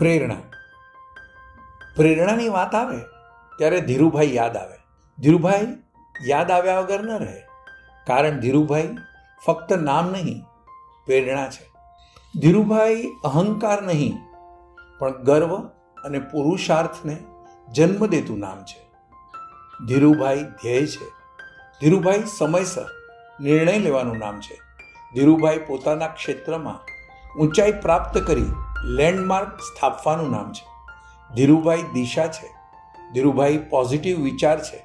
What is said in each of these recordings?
પ્રેરણા. પ્રેરણાની વાત આવે ત્યારે ધીરુભાઈ યાદ આવે. ધીરુભાઈ યાદ આવ્યા વગર ન રહે, કારણ ધીરુભાઈ ફક્ત નામ નહીં, પ્રેરણા છે. ધીરુભાઈ અહંકાર નહીં, પણ ગર્વ અને પુરુષાર્થને જન્મ દેતું નામ છે. ધીરુભાઈ ધ્યેય છે. ધીરુભાઈ સમયસર નિર્ણય લેવાનું નામ છે. ધીરુભાઈ પોતાના ક્ષેત્રમાં ઊંચાઈ પ્રાપ્ત કરી લેન્ડમાર્ક સ્થાપવાનું નામ છે. ધીરુભાઈ દિશા છે. ધીરુભાઈ પોઝિટિવ વિચાર છે.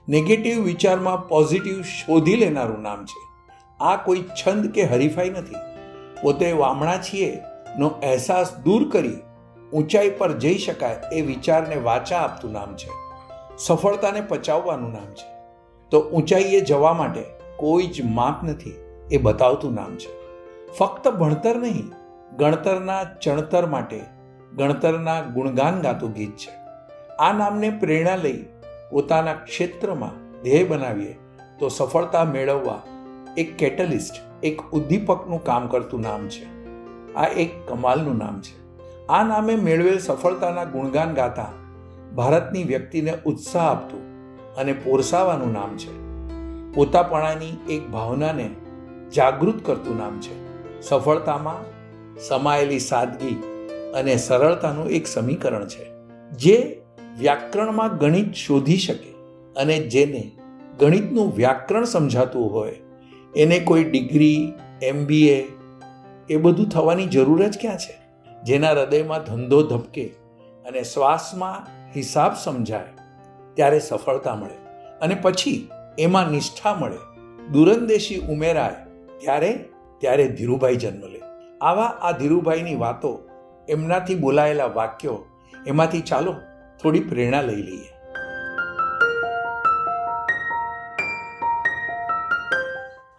નેગેટિવ વિચારમાં પોઝિટિવ શોધી લેનારું નામ છે. આ કોઈ છંદ કે હરીફાઈ નથી. પોતે વામણા છીએ નો અહેસાસ દૂર કરી ઊંચાઈ પર જઈ શકાય એ વિચારને વાચા આપતું નામ છે. સફળતાને પચાવવાનું નામ છે. તો ઊંચાઈએ જવા માટે કોઈ જ માપ નથી એ બતાવતું નામ છે. ફક્ત ભણતર નહીં, ગણતરના ચણતર માટે ગણતરના ગુણગાન ગાતું ગીત છે. આ નામને પ્રેરણા લઈ પોતાના ક્ષેત્રમાં ધ્યેય બનાવીએ તો સફળતા મેળવવા એક કેટલિસ્ટ, એક ઉદ્દીપકનું કામ કરતું નામ છે. આ એક કમાલનું નામ છે. આ નામે મેળવેલ સફળતાના ગુણગાન ગાતા ભારતની વ્યક્તિને ઉત્સાહ આપતું અને પોરસાવાનું નામ છે. પોતાપણાની એક ભાવનાને જાગૃત કરતું નામ છે. સફળતામાં સમાયેલી સાદગી અને સરળતાનું એક સમીકરણ છે. જે વ્યાકરણમાં ગણિત શોધી શકે અને જેને ગણિતનું વ્યાકરણ સમજાતું હોય એને કોઈ ડિગ્રી, MBA એ બધું થવાની જરૂર જ ક્યાં છે? જેના હૃદયમાં ધંધો ધબકે અને શ્વાસમાં હિસાબ સમજાય ત્યારે સફળતા મળે, અને પછી એમાં નિષ્ઠા મળે, દૂરંદેશી ઉમેરાય ત્યારે ધીરુભાઈ જન્મ લે. આવા આ ધીરુભાઈની વાતો, એમનાથી બોલાયેલા વાક્યો, એમાંથી ચાલો થોડી પ્રેરણા લઈ લઈએ.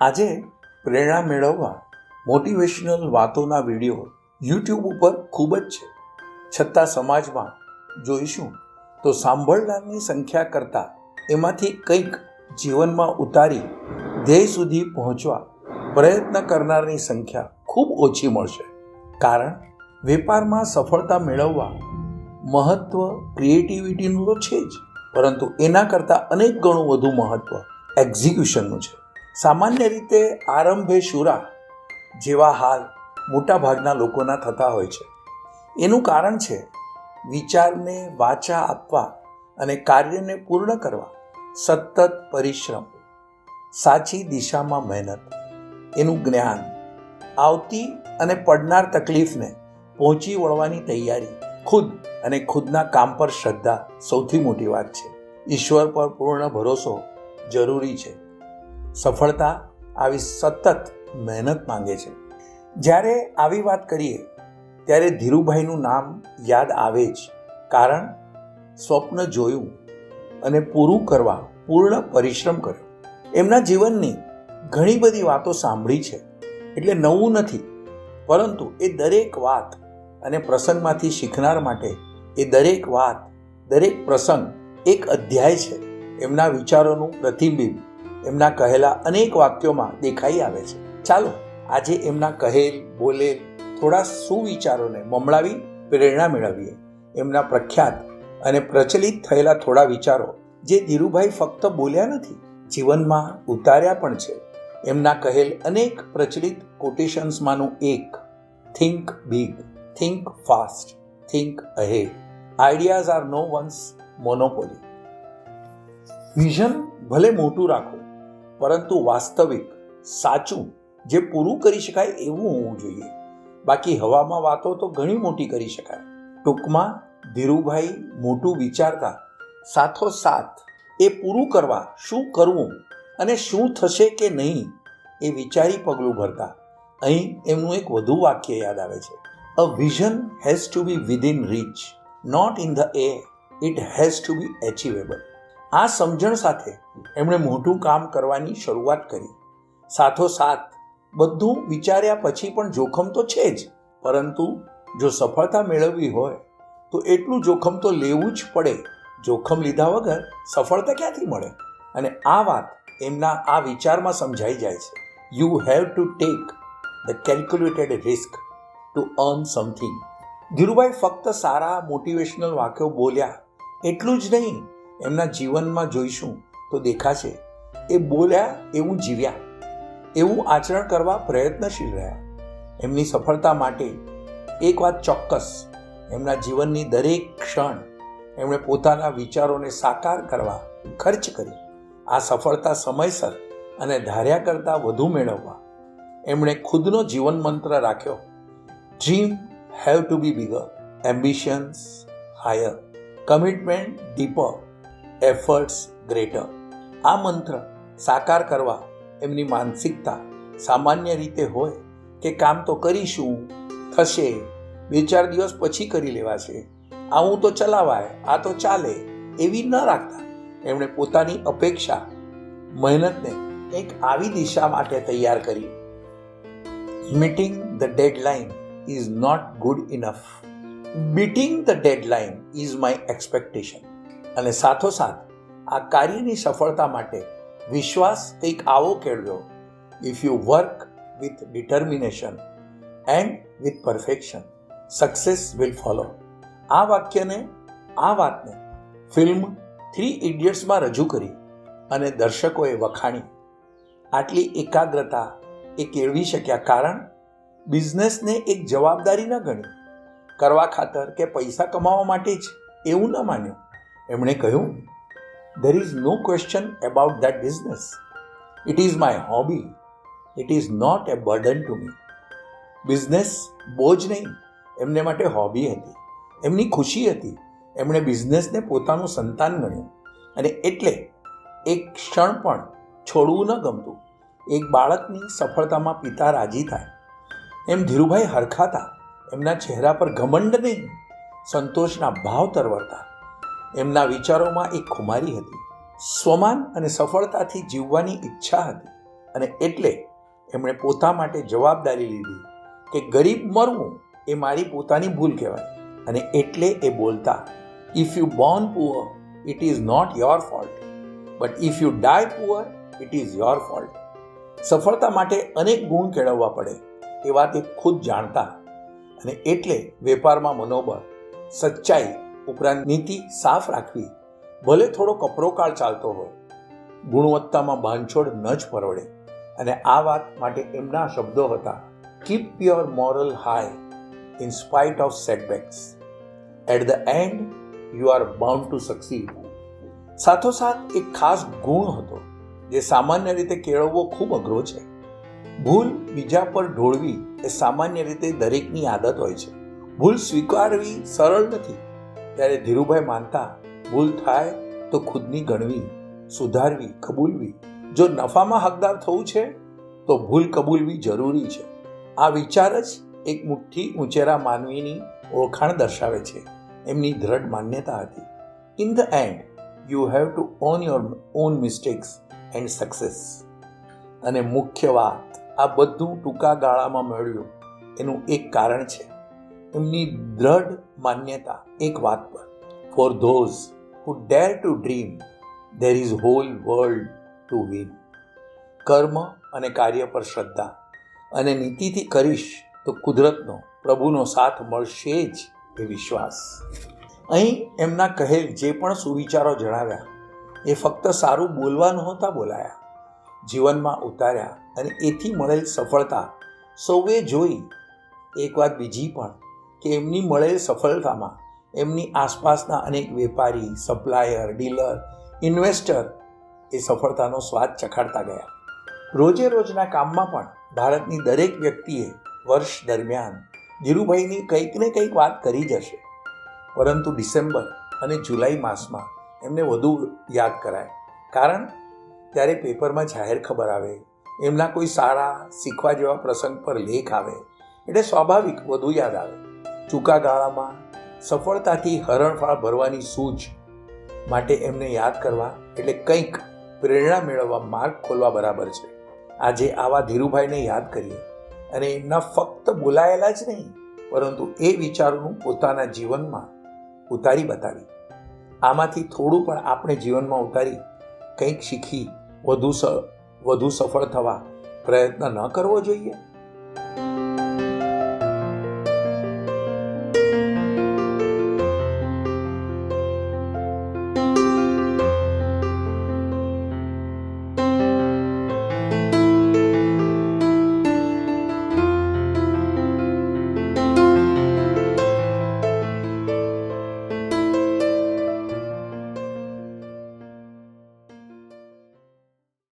આજે પ્રેરણા મેળવવા મોટિવેશનલ વાતોના વિડીયો YouTube ઉપર ખૂબ જ છે. છતાં સમાજમાં જોઈશું તો સાંભળનારની સંખ્યા કરતાં એમાંથી કંઈક જીવનમાં ઉતારી ધ્યેય સુધી પહોંચવા પ્રયત્ન કરનારની સંખ્યા ખૂબ ઓછી મળશે. કારણ વેપારમાં સફળતા મેળવવા મહત્વ ક્રિએટિવિટીનું તો છે જ, પરંતુ એના કરતાં અનેક ગણું વધુ મહત્વ એક્ઝિક્યુશનનું છે. સામાન્ય રીતે આરંભે શુરા જેવા હાલ મોટા ભાગના લોકોના થતા હોય છે. એનું કારણ છે વિચારને વાચા આપવા અને કાર્યને પૂર્ણ કરવા સતત પરિશ્રમ, સાચી દિશામાં મહેનત, એનું જ્ઞાન, આવતી અને પડનાર તકલીફને પહોંચી વળવાની તૈયારી, ખુદ અને ખુદના કામ પર શ્રદ્ધા સૌથી મોટી વાત છે. ઈશ્વર પર પૂર્ણ ભરોસો જરૂરી છે. સફળતા આવી સતત મહેનત માંગે છે. જ્યારે આવી વાત કરીએ ત્યારે ધીરુભાઈનું નામ યાદ આવે જ, કારણ સ્વપ્ન જોયું અને પૂરું કરવા પૂર્ણ પરિશ્રમ કર્યો. એમના જીવનની ઘણી બધી વાતો સાંભળી છે એટલે નવું નથી, પરંતુ એ દરેક વાત અને પ્રસંગમાંથી શીખનાર માટે એ દરેક વાત, દરેક પ્રસંગ એક અધ્યાય છે. એમના વિચારોનું પ્રતિબિંબ એમના કહેલા અનેક વાક્યોમાં દેખાઈ આવે છે. ચાલો આજે એમના કહેલ બોલેલ થોડા સુવિચારોને મમળાવી પ્રેરણા મેળવીએ. એમના પ્રખ્યાત અને પ્રચલિત થયેલા થોડા વિચારો જે ધીરુભાઈ ફક્ત બોલ્યા નથી, જીવનમાં ઉતાર્યા પણ છે. એમના કહેલ અનેક પ્રચલિત કોટેશન્સમાંનું એક, think big, think fast, think ahead. Ideas are no one's monopoly. Vision ભલે મોટું રાખો, પરંતુ વાસ્તવિક, સાચું, જે પૂરું કરી શકાય એવું હોવું જોઈએ. બાકી હવામાં વાતો તો ઘણી મોટી કરી શકાય. ટૂંકમાં ધીરુભાઈ મોટું વિચારતા સાથોસાથ એ પૂરું કરવા શું કરવું અને શું થશે કે નહીં એ વિચારી પગલું ભરતા. અહીં એમનું એક વધુ વાક્ય યાદ આવે છે. A vision has to be within reach, not in the air, it has to be achievable. આ સમજણ સાથે એમણે મોટું કામ કરવાની શરૂઆત કરી. સાથોસાથ બધું વિચાર્યા પછી પણ જોખમ તો છે જ, પરંતુ જો સફળતા મેળવવી હોય તો એટલું જોખમ તો લેવું જ પડે. જોખમ લીધા વગર સફળતા ક્યાંથી મળે? અને આ વાત એમના આ વિચારમાં સમજાઈ જાય છે. You have to take the calculated risk to earn something. Dhirubhai ફક્ત સારા મોટિવેશનલ વાક્યો બોલ્યા એટલું જ નહીં, એમના જીવનમાં જોઈશું તો દેખાશે એ બોલ્યા એવું જીવ્યા, એવું આચરણ કરવા પ્રયત્નશીલ રહ્યા. એમની સફળતા માટે એક વાત ચોક્કસ, એમના જીવનની દરેક ક્ષણ એમણે પોતાના વિચારોને સાકાર કરવા ખર્ચ કરી. આ સફળતા સમયસર અને ધાર્યા કરતાં વધુ મેળવવા એમણે ખુદનો જીવન મંત્ર રાખ્યો, dream have to be bigger, ambitions higher, commitment deeper, efforts greater. આ મંત્ર સાકાર કરવા એમની માનસિકતા સામાન્ય રીતે હોય કે કામ તો કરીશું, થશે, 2-4 દિવસ પછી કરી લેવાશે, આવું તો ચલાવાય, આ તો ચાલે, એવી ન રાખતા એમણે પોતાની અપેક્ષા, મહેનતને એક આવી દિશા માટે તૈયાર કરી. Meeting the deadline is not good enough, beating the deadline is my expectation. અને સાથોસાથ આ કાર્યની સફળતા માટે વિશ્વાસ કંઈક આવો કેળવ્યો, if you work with determination and with perfection, success will follow. આ વાતને ફિલ્મ 3 ઇડિયટ્સમાં રજૂ કરી અને દર્શકોએ વખાણી. આટલી એકાગ્રતા એ કેળવી શક્યા કારણ બિઝનેસને એક જવાબદારી ન ગણી, કરવા ખાતર કે પૈસા કમાવા માટે જ એવું ન માન્યું. એમણે કહ્યું, there is no question about that business. It is my hobby. It is not a burden to me. Business બોજ નહીં, એમને માટે હોબી હતી, એમની ખુશી હતી. એમણે બિઝનેસને પોતાનું સંતાન ગણ્યું અને એટલે એક ક્ષણ પણ છોડવું ન ગમતું. એક બાળકની સફળતામાં પિતા રાજી થાય એમ ધીરુભાઈ હરખાતા. એમના ચહેરા પર ઘમંડ નહીં, સંતોષના ભાવ તરવરતા. એમના વિચારોમાં એક ખુમારી હતી, સ્વમાન અને સફળતાથી જીવવાની ઈચ્છા હતી. અને એટલે એમણે પોતા માટે જવાબદારી લીધી કે ગરીબ મરવું એ મારી પોતાની ભૂલ કહેવાય. અને એટલે એ બોલતા, if you born poor it is not your fault, but if you die poor it is your fault. સફળતા માટે અનેક ગુણ કેળવવા પડે એ વાત એ ખુદ જાણતા. અને એટલે વેપારમાં મનોબળ, સચ્ચાઈ ઉપરાંત નીતિ સાફ રાખવી, ભલે થોડો કપરો કાળ ચાલતો હોય, ગુણવત્તામાં બાંધછોડ ન જ પરવડે. અને આ વાત માટે એમના શબ્દો હતા, keep your moral high in spite of setbacks, at the end you are bound to succeed. સાથોસાથ એક ખાસ ગુણ હતો જે સામાન્ય રીતે કેળવવો ખૂબ અઘરો છે. ભૂલ બીજા પર ઢોળવી એ સામાન્ય રીતે દરેકની આદત હોય છે. ભૂલ સ્વીકારવી સરળ નથી. ત્યારે ધીરુભાઈ માનતા, ભૂલ થાય તો ખુદની ગણવી, સુધારવી, કબૂલવી. જો નફામાં હકદાર થવું છે તો ભૂલ કબૂલવી જરૂરી છે. આ વિચાર જ એક મુઠ્ઠી ઊંચેરા માનવીની ઓળખાણ દર્શાવે છે. એમની દ્રઢ માન્યતા હતી, in the end you have to on your own mistakes and success. અને મુખ્ય વાત, આ બધું ટૂંકા ગાળામાં મળ્યું એનું એક કારણ છે એમની દ્રઢ માન્યતા એક વાત પર, for those who dare to dream there is whole world to win. કર્મ અને કાર્ય પર શ્રદ્ધા અને નીતિથી કરીશ તો કુદરતનો, પ્રભુનો સાથ મળશે જ એ વિશ્વાસ. અહીં એમના કહેલ જે પણ સુવિચારો જણાવ્યા એ ફક્ત સારું બોલવા નહોતા બોલાયા, જીવનમાં ઉતાર્યા. અને એથી મળેલ સફળતા સૌએ જોઈ. એક વાત બીજી પણ કે એમની મળેલ સફળતામાં એમની આસપાસના અનેક વેપારી, સપ્લાયર, ડીલર, ઇન્વેસ્ટર એ સફળતાનો સ્વાદ ચખાડતા ગયા. રોજે રોજના કામમાં પણ ભારતની દરેક વ્યક્તિએ વર્ષ દરમિયાન ધીરુભાઈની કંઈક ને કંઈક વાત કરી જશે. પરંતુ ડિસેમ્બર અને જુલાઈ માસમાં એમને વધુ યાદ કરાય, કારણ ત્યારે પેપરમાં જાહેર ખબર આવે, એમના કોઈ સારા શીખવા જેવા પ્રસંગ પર લેખ આવે, એટલે સ્વાભાવિક વધુ યાદ આવે. ટૂંકા ગાળામાં સફળતાથી હરણફાળ ભરવાની સૂઝ માટે એમને યાદ કરવા એટલે કંઈક પ્રેરણા મેળવવા માર્ગ ખોલવા બરાબર છે. આજે આવા ધીરુભાઈને યાદ કરીએ અને એમના ફક્ત બોલાયેલા જ નહીં પરંતુ એ વિચારોનું પોતાના જીવનમાં ઉતારી બતાવી. આમાંથી થોડું પણ આપણે જીવનમાં ઉતારી કંઈક શીખી વધુ સફળ થવા પ્રયત્ન ન કરવો જોઈએ.